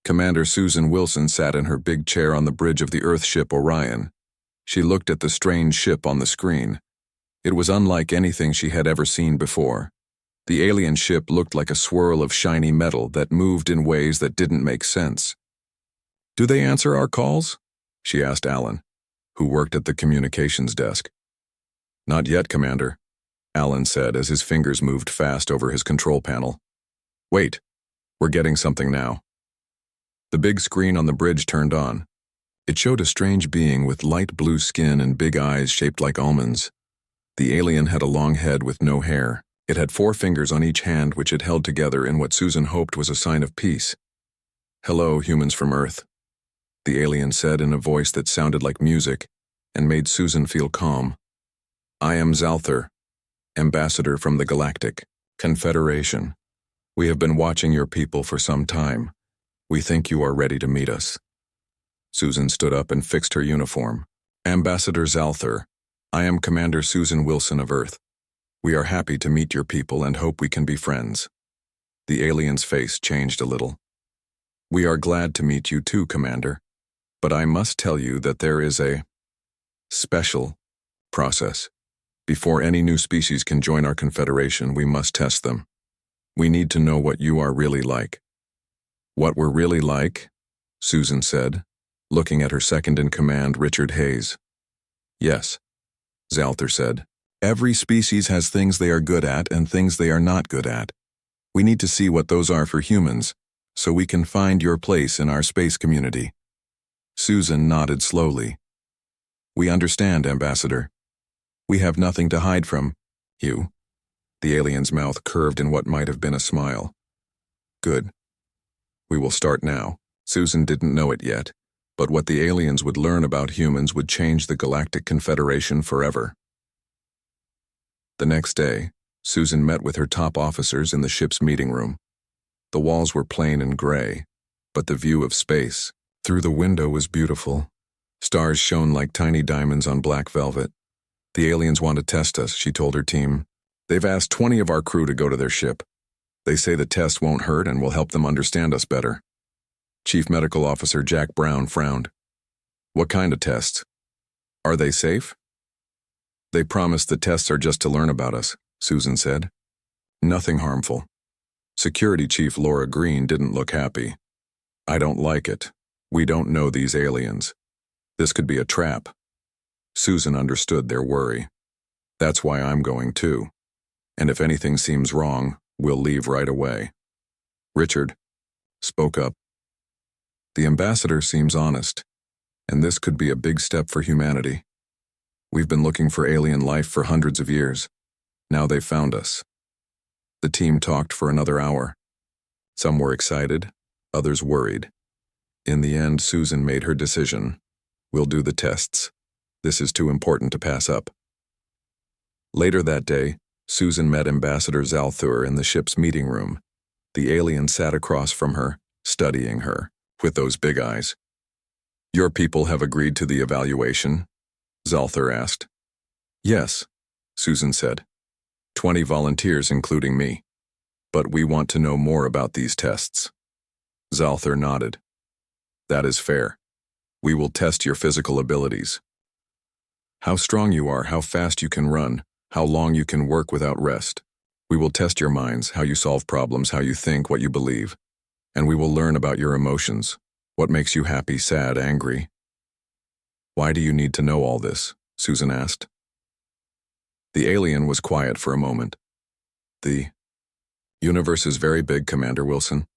Commander Susan Wilson sat in her big chair on the bridge of the Earth ship Orion. She looked at the strange ship on the screen. It was unlike anything she had ever seen before. The alien ship looked like a swirl of shiny metal that moved in ways that didn't make sense. "Do they answer our calls?" she asked Alan, who worked at the communications desk. "Not yet, Commander," Alan said as his fingers moved fast over his control panel. "Wait, we're getting something now." The big screen on the bridge turned on. It showed a strange being with light blue skin and big eyes shaped like almonds. The alien had a long head with no hair. It had 4 fingers on each hand which it held together in what Susan hoped was a sign of peace. "Hello, humans from Earth," the alien said in a voice that sounded like music and made Susan feel calm. "I am Zalthar, ambassador from the Galactic Confederation. We have been watching your people for some time. We think you are ready to meet us." Susan stood up and fixed her uniform. "Ambassador Zalthar, I am Commander Susan Wilson of Earth. We are happy to meet your people and hope we can be friends." The alien's face changed a little. "We are glad to meet you too, Commander. But I must tell you that there is a special process. Before any new species can join our confederation, we must test them. We need to know what you are really like." "What we're really like?" Susan said, looking at her second-in-command, Richard Hayes. "Yes," Zalthar said. "Every species has things they are good at and things they are not good at. We need to see what those are for humans, so we can find your place in our space community." Susan nodded slowly. "We understand, Ambassador. We have nothing to hide from you." The alien's mouth curved in what might have been a smile. "Good. We will start now." Susan didn't know it yet, but what the aliens would learn about humans would change the Galactic Confederation forever. The next day, Susan met with her top officers in the ship's meeting room. The walls were plain and gray, but the view of space through the window was beautiful. Stars shone like tiny diamonds on black velvet. "The aliens want to test us," she told her team. "They've asked 20 of our crew to go to their ship. They say the test won't hurt and will help them understand us better." Chief Medical Officer Jack Brown frowned. "What kind of tests? Are they safe?" "They promise the tests are just to learn about us," Susan said. "Nothing harmful." Security Chief Laura Green didn't look happy. "I don't like it. We don't know these aliens. This could be a trap." Susan understood their worry. "That's why I'm going too. And if anything seems wrong, we'll leave right away." Richard spoke up. "The ambassador seems honest, and this could be a big step for humanity. We've been looking for alien life for hundreds of years. Now they've found us." The team talked for another hour. Some were excited, others worried. In the end, Susan made her decision. "We'll do the tests. This is too important to pass up." Later that day, Susan met Ambassador Zalthar in the ship's meeting room. The alien sat across from her, studying her, with those big eyes. "Your people have agreed to the evaluation?" Zalthar asked. "Yes," Susan said. 20 volunteers, including me. "But we want to know more about these tests." Zalthar nodded. "That is fair. We will test your physical abilities. How strong you are, how fast you can run, how long you can work without rest. We will test your minds, how you solve problems, how you think, what you believe. And we will learn about your emotions, what makes you happy, sad, angry." "Why do you need to know all this?" Susan asked. The alien was quiet for a moment. "The universe is very big, Commander Wilson,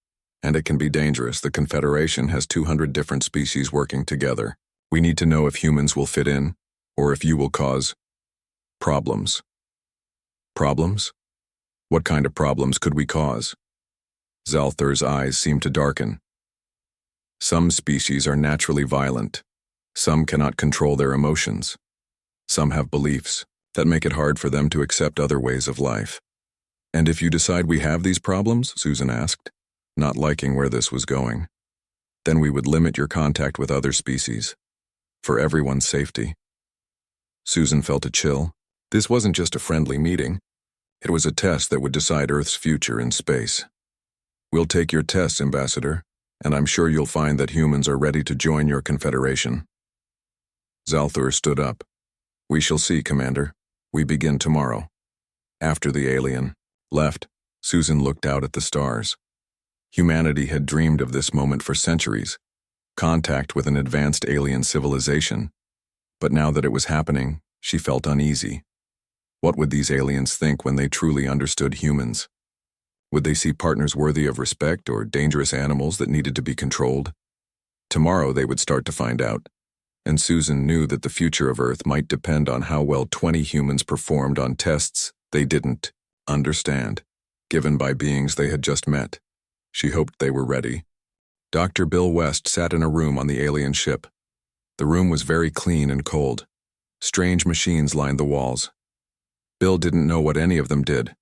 and it can be dangerous. The Confederation has 200 different species working together. We need to know if humans will fit in, or if you will cause problems." "Problems? What kind of problems could we cause?" Zalthar's eyes seemed to darken. "Some species are naturally violent. Some cannot control their emotions. Some have beliefs that make it hard for them to accept other ways of life." "And if you decide we have these problems," Susan asked, not liking where this was going, "then we would limit your contact with other species, for everyone's safety." Susan felt a chill. This wasn't just a friendly meeting. It was a test that would decide Earth's future in space. "We'll take your tests, Ambassador. and I'm sure you'll find that humans are ready to join your confederation. Zalthur stood up. We shall see, Commander. We begin tomorrow. After the alien left, Susan looked out at the stars. Humanity had dreamed of this moment for centuries, contact with an advanced alien civilization. But now that it was happening, she felt uneasy. What would these aliens think when they truly understood humans? Would they see partners worthy of respect or dangerous animals that needed to be controlled? Tomorrow they would start to find out, and Susan knew that the future of Earth might depend on how well 20 humans performed on tests they didn't understand, given by beings they had just met. She hoped they were ready. Dr. Bill West sat in a room on the alien ship. The room was very clean and cold. Strange machines lined the walls. Bill didn't know what any of them did.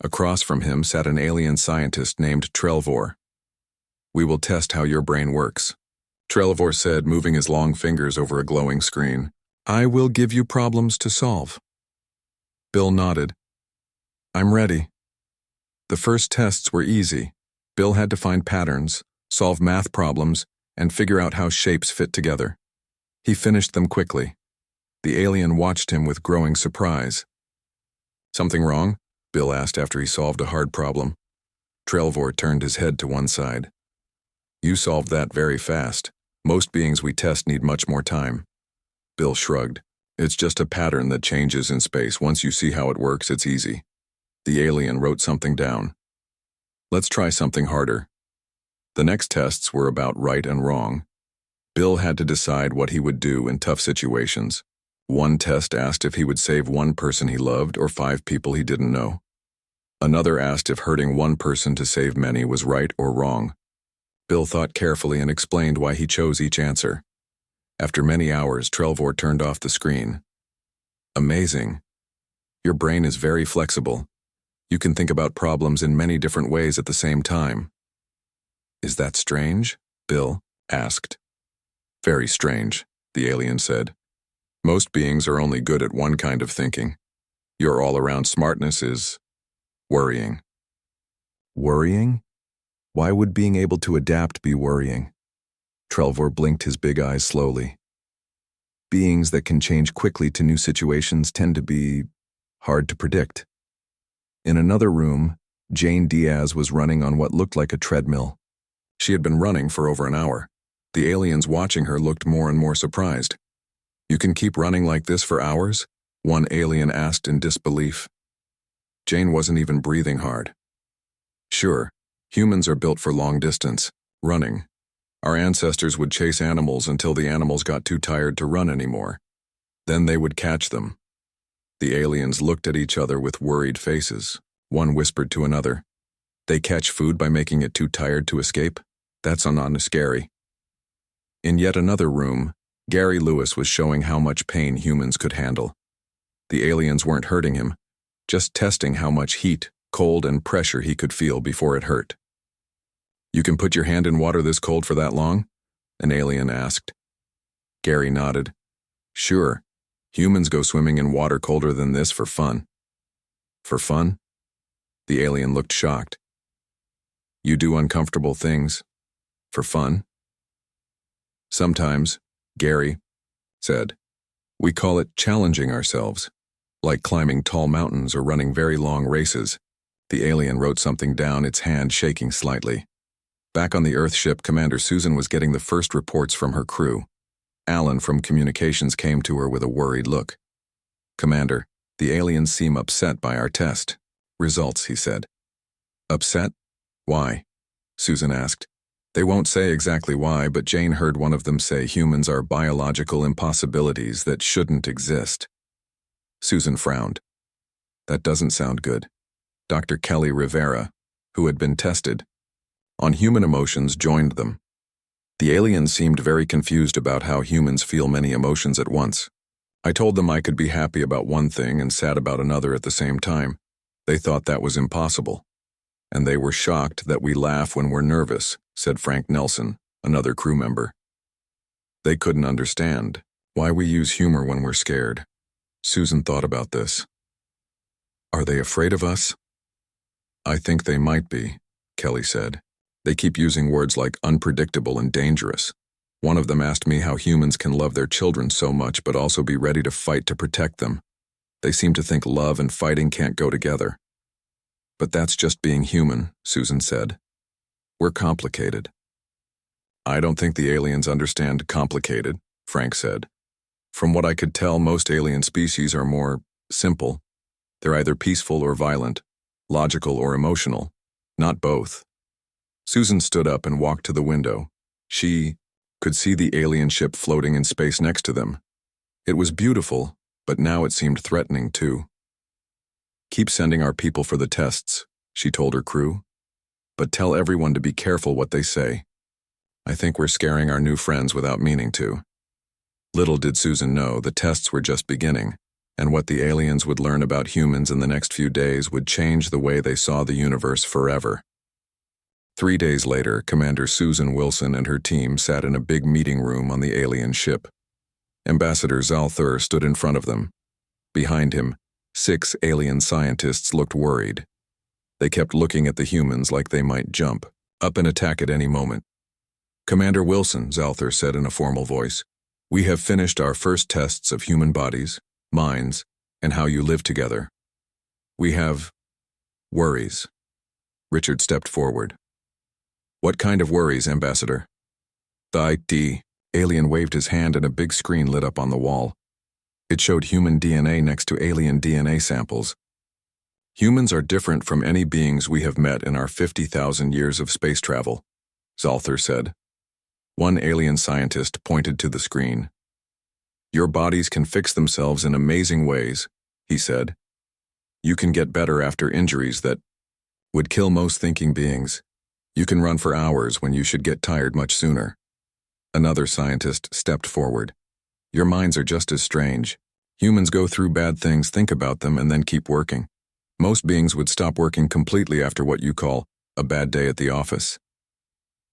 Across from him sat an alien scientist named Trelvor. We will test how your brain works, Trelvor said, moving his long fingers over a glowing screen. I will give you problems to solve. Bill nodded. I'm ready. The first tests were easy. Bill had to find patterns, solve math problems, and figure out how shapes fit together. He finished them quickly. The alien watched him with growing surprise. Something wrong? Bill asked after he solved a hard problem. Trelvor turned his head to one side. You solved that very fast. Most beings we test need much more time. Bill shrugged. It's just a pattern that changes in space. Once you see how it works, it's easy. The alien wrote something down. Let's try something harder. The next tests were about right and wrong. Bill had to decide what he would do in tough situations. One test asked if he would save one person he loved or 5 people he didn't know. Another asked if hurting one person to save many was right or wrong. Bill thought carefully and explained why he chose each answer. After many hours, Trelvor turned off the screen. Amazing. Your brain is very flexible. You can think about problems in many different ways at the same time. Is that strange? Bill asked. Very strange, the alien said. Most beings are only good at one kind of thinking. Your all-around smartness is worrying. Worrying? Why would being able to adapt be worrying? Trelvor blinked his big eyes slowly. Beings that can change quickly to new situations tend to be hard to predict. In another room, Jane Diaz was running on what looked like a treadmill. She had been running for over an hour. The aliens watching her looked more and more surprised. You can keep running like this for hours? One alien asked in disbelief. Jane wasn't even breathing hard. Sure, humans are built for long distance, running. Our ancestors would chase animals until the animals got too tired to run anymore. Then they would catch them. The aliens looked at each other with worried faces. One whispered to another, They catch food by making it too tired to escape? That's not scary. In yet another room, Gary Lewis was showing how much pain humans could handle. The aliens weren't hurting him, just testing how much heat, cold, and pressure he could feel before it hurt. You can put your hand in water this cold for that long? An alien asked. Gary nodded. Sure, humans go swimming in water colder than this for fun. For fun? The alien looked shocked. You do uncomfortable things. For fun? Sometimes, Gary said. We call it challenging ourselves, like climbing tall mountains or running very long races. The alien wrote something down, its hand shaking slightly. Back on the Earth ship, Commander Susan was getting the first reports from her crew. Alan from communications came to her with a worried look. Commander, the aliens seem upset by our test. Results, he said. Upset? Why? Susan asked. They won't say exactly why, but Jane heard one of them say humans are biological impossibilities that shouldn't exist. Susan frowned. That doesn't sound good. Dr. Kelly Rivera, who had been tested on human emotions, joined them. The aliens seemed very confused about how humans feel many emotions at once. I told them I could be happy about one thing and sad about another at the same time. They thought that was impossible. And they were shocked that we laugh when we're nervous, said Frank Nelson, another crew member. They couldn't understand why we use humor when we're scared. Susan thought about this. Are they afraid of us? I think they might be, Kelly said. They keep using words like unpredictable and dangerous. One of them asked me how humans can love their children so much but also be ready to fight to protect them. They seem to think love and fighting can't go together. But that's just being human, Susan said. We're complicated. I don't think the aliens understand complicated, Frank said. From what I could tell, most alien species are more simple. They're either peaceful or violent, logical or emotional, not both. Susan stood up and walked to the window. She could see the alien ship floating in space next to them. It was beautiful, but now it seemed threatening too. Keep sending our people for the tests, she told her crew. But tell everyone to be careful what they say. I think we're scaring our new friends without meaning to. Little did Susan know the tests were just beginning, and what the aliens would learn about humans in the next few days would change the way they saw the universe forever. 3 days later, Commander Susan Wilson and her team sat in a big meeting room on the alien ship. Ambassador Zalthur stood in front of them. Behind him, 6 alien scientists looked worried. They kept looking at the humans like they might jump, up and attack at any moment. Commander Wilson, Zalthur said in a formal voice, we have finished our first tests of human bodies, minds, and how you live together. We have worries. Richard stepped forward. What kind of worries, Ambassador? The alien waved his hand and a big screen lit up on the wall. It showed human DNA next to alien DNA samples. Humans are different from any beings we have met in our 50,000 years of space travel, Zalthur said. One alien scientist pointed to the screen. Your bodies can fix themselves in amazing ways, he said. You can get better after injuries that would kill most thinking beings. You can run for hours when you should get tired much sooner. Another scientist stepped forward. Your minds are just as strange. Humans go through bad things, think about them, and then keep working. Most beings would stop working completely after what you call a bad day at the office.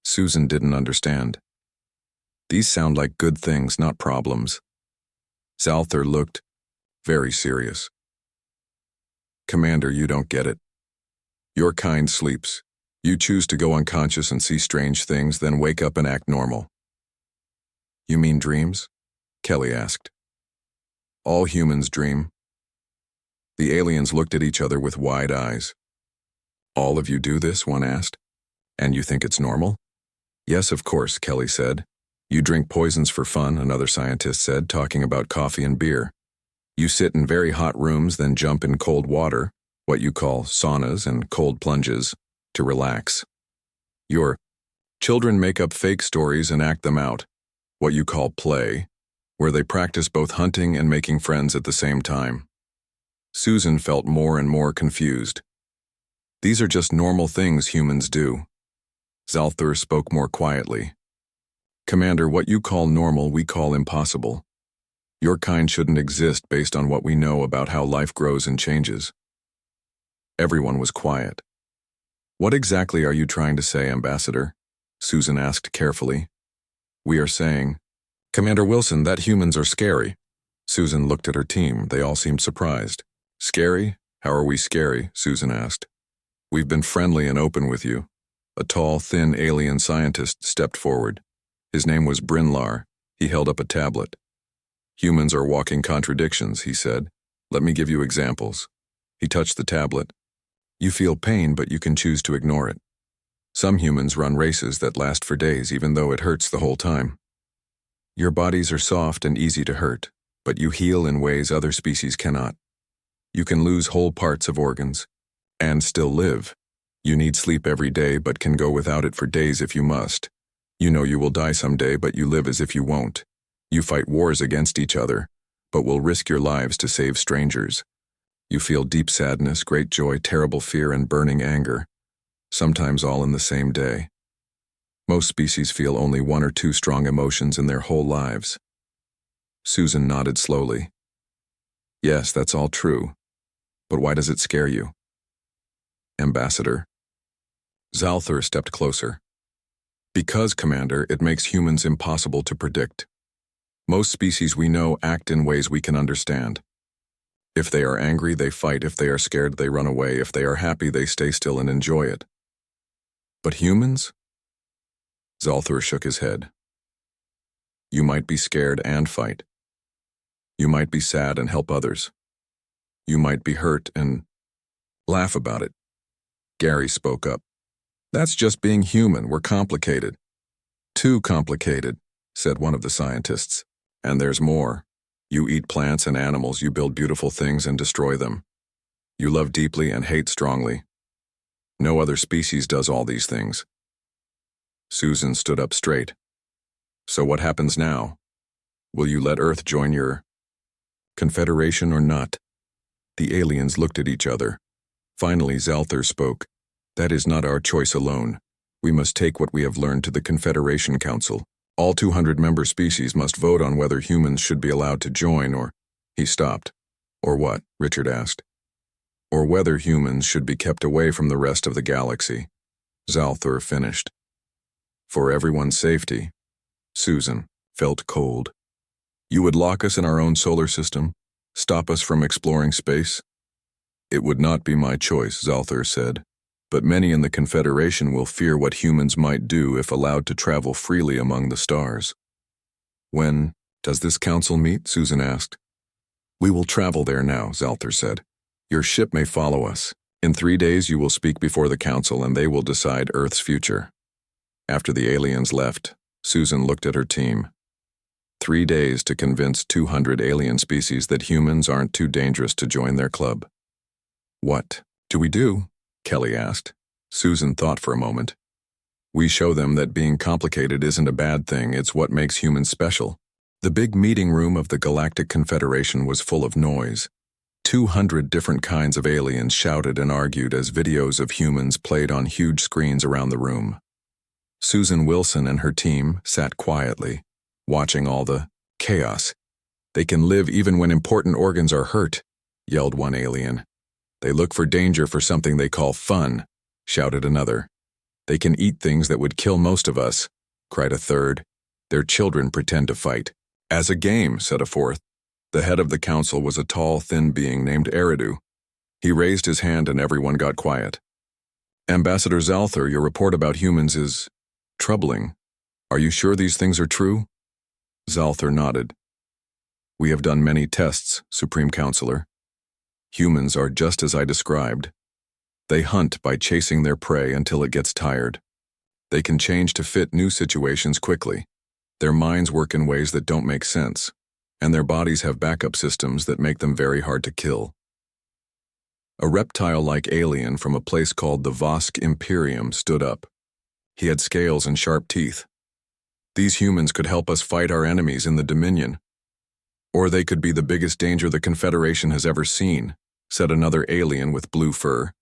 Susan didn't understand. These sound like good things, not problems. Zalthur looked very serious. Commander, you don't get it. Your kind sleeps. You choose to go unconscious and see strange things, then wake up and act normal. You mean dreams? Kelly asked. All humans dream. The aliens looked at each other with wide eyes. All of you do this, one asked. And you think it's normal? Yes, of course, Kelly said. You drink poisons for fun, another scientist said, talking about coffee and beer. You sit in very hot rooms, then jump in cold water, what you call saunas and cold plunges, to relax. Your children make up fake stories and act them out, what you call play, where they practice both hunting and making friends at the same time. Susan felt more and more confused. These are just normal things humans do. Zalthur spoke more quietly. Commander, what you call normal, we call impossible. Your kind shouldn't exist based on what we know about how life grows and changes. Everyone was quiet. What exactly are you trying to say, Ambassador? Susan asked carefully. We are saying, Commander Wilson, that humans are scary. Susan looked at her team. They all seemed surprised. Scary? How are we scary? Susan asked. We've been friendly and open with you. A tall, thin alien scientist stepped forward. His name was Brinlar. He held up a tablet. Humans are walking contradictions, he said. Let me give you examples. He touched the tablet. You feel pain, but you can choose to ignore it. Some humans run races that last for days, even though it hurts the whole time. Your bodies are soft and easy to hurt, but you heal in ways other species cannot. You can lose whole parts of organs and still live. You need sleep every day, but can go without it for days if you must. You know you will die someday, but you live as if you won't. You fight wars against each other, but will risk your lives to save strangers. You feel deep sadness, great joy, terrible fear, and burning anger, sometimes all in the same day. Most species feel only 1 or 2 strong emotions in their whole lives. Susan nodded slowly. Yes, that's all true. But why does it scare you? Ambassador. Zalthur stepped closer. Because, Commander, it makes humans impossible to predict. Most species we know act in ways we can understand. If they are angry, they fight. If they are scared, they run away. If they are happy, they stay still and enjoy it. But humans? Zalthur shook his head. You might be scared and fight. You might be sad and help others. You might be hurt and laugh about it. Gary spoke up. That's just being human. We're complicated. Too complicated, said one of the scientists. And there's more. You eat plants and animals, you build beautiful things and destroy them. You love deeply and hate strongly. No other species does all these things. Susan stood up straight. So what happens now? Will you let Earth join your confederation or not? The aliens looked at each other. Finally, Zalthur spoke. That is not our choice alone. We must take what we have learned to the Confederation Council. All 200 member species must vote on whether humans should be allowed to join or... He stopped. Or what? Richard asked. Or whether humans should be kept away from the rest of the galaxy. Zalthur finished. For everyone's safety. Susan felt cold. You would lock us in our own solar system? Stop us from exploring space? It would not be my choice, Zalthur said. But many in the Confederation will fear what humans might do if allowed to travel freely among the stars. When does this council meet? Susan asked. We will travel there now, Zalthur said. Your ship may follow us. In 3 days you will speak before the council and they will decide Earth's future. After the aliens left, Susan looked at her team. 3 days to convince 200 alien species that humans aren't too dangerous to join their club. What do we do? Kelly asked. Susan thought for a moment. We show them that being complicated isn't a bad thing, it's what makes humans special. The big meeting room of the Galactic Confederation was full of noise. 200 different kinds of aliens shouted and argued as videos of humans played on huge screens around the room. Susan Wilson and her team sat quietly, watching all the chaos. They can live even when important organs are hurt, yelled one alien. They look for danger for something they call fun, shouted another. They can eat things that would kill most of us, cried a third. Their children pretend to fight. As a game, said a fourth. The head of the council was a tall, thin being named Eridu. He raised his hand and everyone got quiet. Ambassador Zalthur, your report about humans is troubling. Are you sure these things are true? Zalthur nodded. We have done many tests, Supreme Counselor. Humans are just as I described. They hunt by chasing their prey until it gets tired. They can change to fit new situations quickly. Their minds work in ways that don't make sense, and their bodies have backup systems that make them very hard to kill. A reptile-like alien from a place called the Vosk Imperium stood up. He had scales and sharp teeth. These humans could help us fight our enemies in the Dominion. Or they could be the biggest danger the Confederation has ever seen, said another alien with blue fur.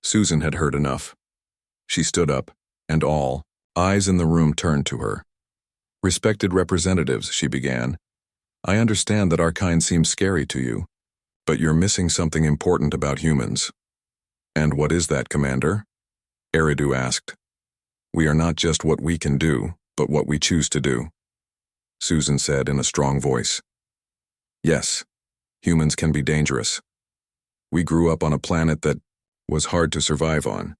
Susan had heard enough. She stood up, and all eyes in the room turned to her. Respected representatives, she began. I understand that our kind seems scary to you, but you're missing something important about humans. And what is that, Commander? Eridu asked. We are not just what we can do, but what we choose to do, Susan said in a strong voice. Yes, humans can be dangerous. We grew up on a planet that was hard to survive on,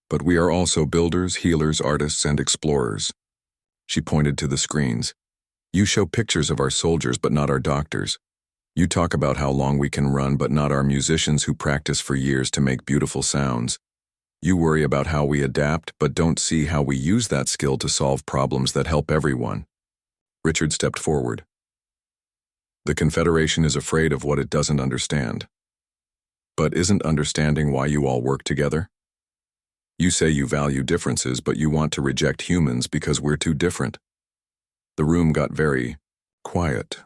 but we are also builders, healers, artists, and explorers. She pointed to the screens. You show pictures of our soldiers, but not our doctors. You talk about how long we can run, but not our musicians who practice for years to make beautiful sounds. You worry about how we adapt, but don't see how we use that skill to solve problems that help everyone. Richard stepped forward. The Confederation is afraid of what it doesn't understand. But isn't understanding why you all work together? You say you value differences, but you want to reject humans because we're too different. The room got very quiet.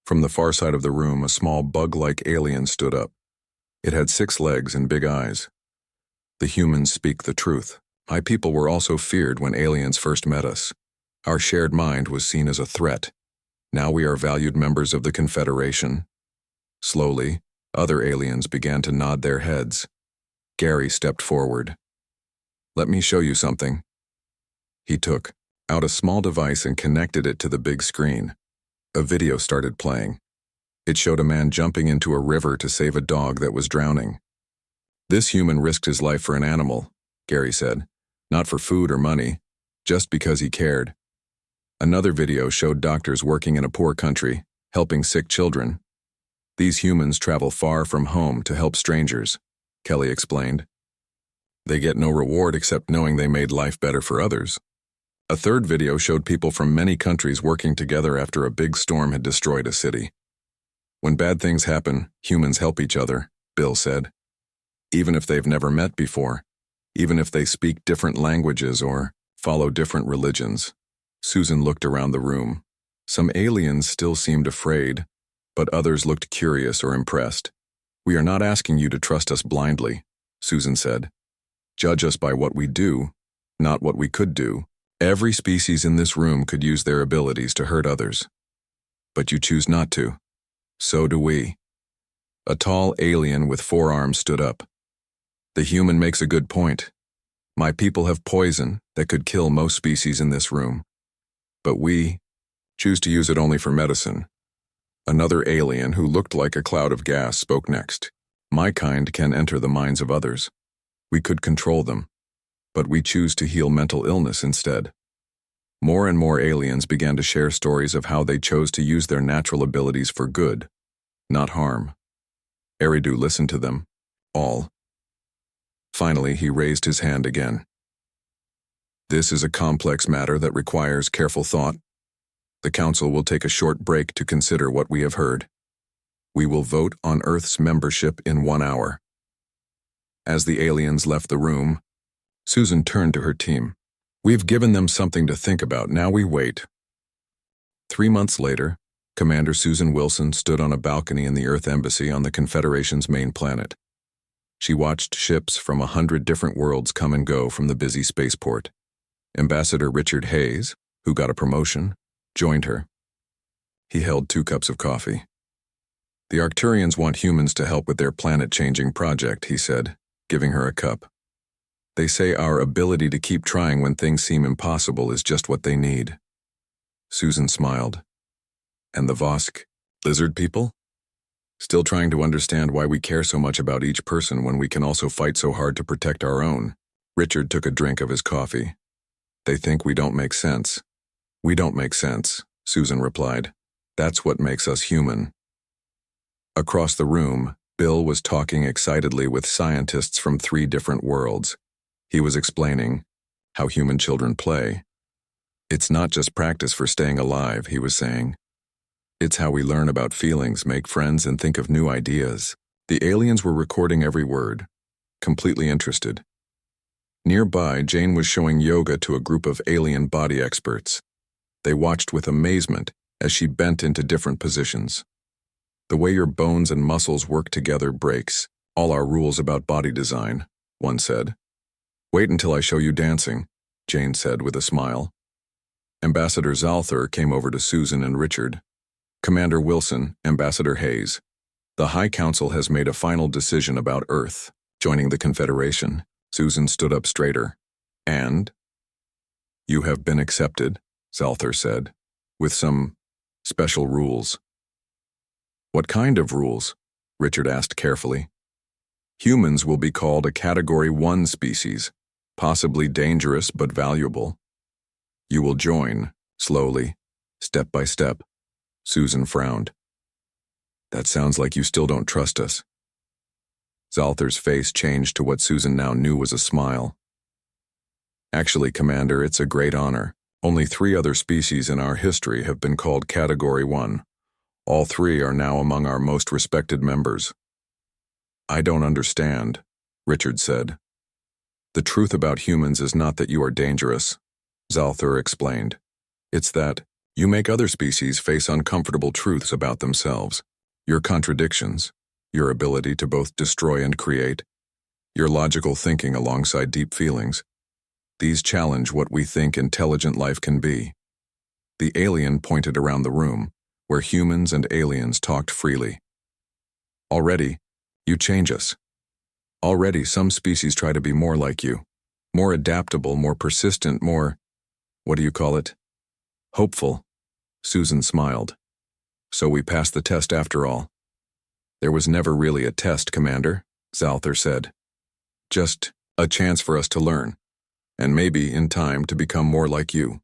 From the far side of the room, a small bug-like alien stood up. It had 6 legs and big eyes. The humans speak the truth. My people were also feared when aliens first met us. Our shared mind was seen as a threat. Now we are valued members of the Confederation. Slowly, other aliens began to nod their heads. Gary stepped forward. Let me show you something. He took out a small device and connected it to the big screen. A video started playing. It showed a man jumping into a river to save a dog that was drowning. This human risked his life for an animal, Gary said. Not for food or money, just because he cared. Another video showed doctors working in a poor country, helping sick children. These humans travel far from home to help strangers, Kelly explained. They get no reward except knowing they made life better for others. A third video showed people from many countries working together after a big storm had destroyed a city. When bad things happen, humans help each other, Bill said. Even if they've never met before, even if they speak different languages or follow different religions. Susan looked around the room. Some aliens still seemed afraid, but others looked curious or impressed. We are not asking you to trust us blindly, Susan said. Judge us by what we do, not what we could do. Every species in this room could use their abilities to hurt others. But you choose not to. So do we. A tall alien with 4 arms stood up. The human makes a good point. My people have poison that could kill most species in this room. But we choose to use it only for medicine. Another alien who looked like a cloud of gas spoke next. My kind can enter the minds of others. We could control them, but we choose to heal mental illness instead. More and more aliens began to share stories of how they chose to use their natural abilities for good, not harm. Eridu listened to them, all. Finally, he raised his hand again. This is a complex matter that requires careful thought. The Council will take a short break to consider what we have heard. We will vote on Earth's membership in 1 hour. As the aliens left the room, Susan turned to her team. We've given them something to think about, now we wait. 3 months later, Commander Susan Wilson stood on a balcony in the Earth Embassy on the Confederation's main planet. She watched ships from 100 different worlds come and go from the busy spaceport. Ambassador Richard Hayes, who got a promotion, joined her. He held 2 cups of coffee. The Arcturians want humans to help with their planet-changing project, he said, giving her a cup. They say our ability to keep trying when things seem impossible is just what they need. Susan smiled. And the Vosk, lizard people? Still trying to understand why we care so much about each person when we can also fight so hard to protect our own. Richard took a drink of his coffee. They think we don't make sense. We don't make sense, Susan replied. That's what makes us human. Across the room, Bill was talking excitedly with scientists from 3 different worlds. He was explaining how human children play. It's not just practice for staying alive, he was saying. It's how we learn about feelings, make friends, and think of new ideas. The aliens were recording every word, completely interested. Nearby, Jane was showing yoga to a group of alien body experts. They watched with amazement as she bent into different positions. The way your bones and muscles work together breaks all our rules about body design, one said. Wait until I show you dancing, Jane said with a smile. Ambassador Zalthar came over to Susan and Richard. Commander Wilson, Ambassador Hayes. The High Council has made a final decision about Earth, joining the Confederation. Susan stood up straighter. And? You have been accepted, Zalthar said, with some special rules. What kind of rules? Richard asked carefully. Humans will be called a Category 1 species, possibly dangerous but valuable. You will join, slowly, step by step. Susan frowned. That sounds like you still don't trust us. Zalthar's face changed to what Susan now knew was a smile. Actually, Commander, it's a great honor. Only 3 other species in our history have been called Category 1. All 3 are now among our most respected members. I don't understand, Richard said. The truth about humans is not that you are dangerous, Zalthar explained. It's that you make other species face uncomfortable truths about themselves. Your contradictions, your ability to both destroy and create, your logical thinking alongside deep feelings. These challenge what we think intelligent life can be. The alien pointed around the room, where humans and aliens talked freely. Already, you change us. Already, some species try to be more like you, more adaptable, more persistent, more, what do you call it? Hopeful. Susan smiled. So we passed the test after all. There was never really a test, Commander, Zalthar said. Just a chance for us to learn. and maybe, in time, to become more like you.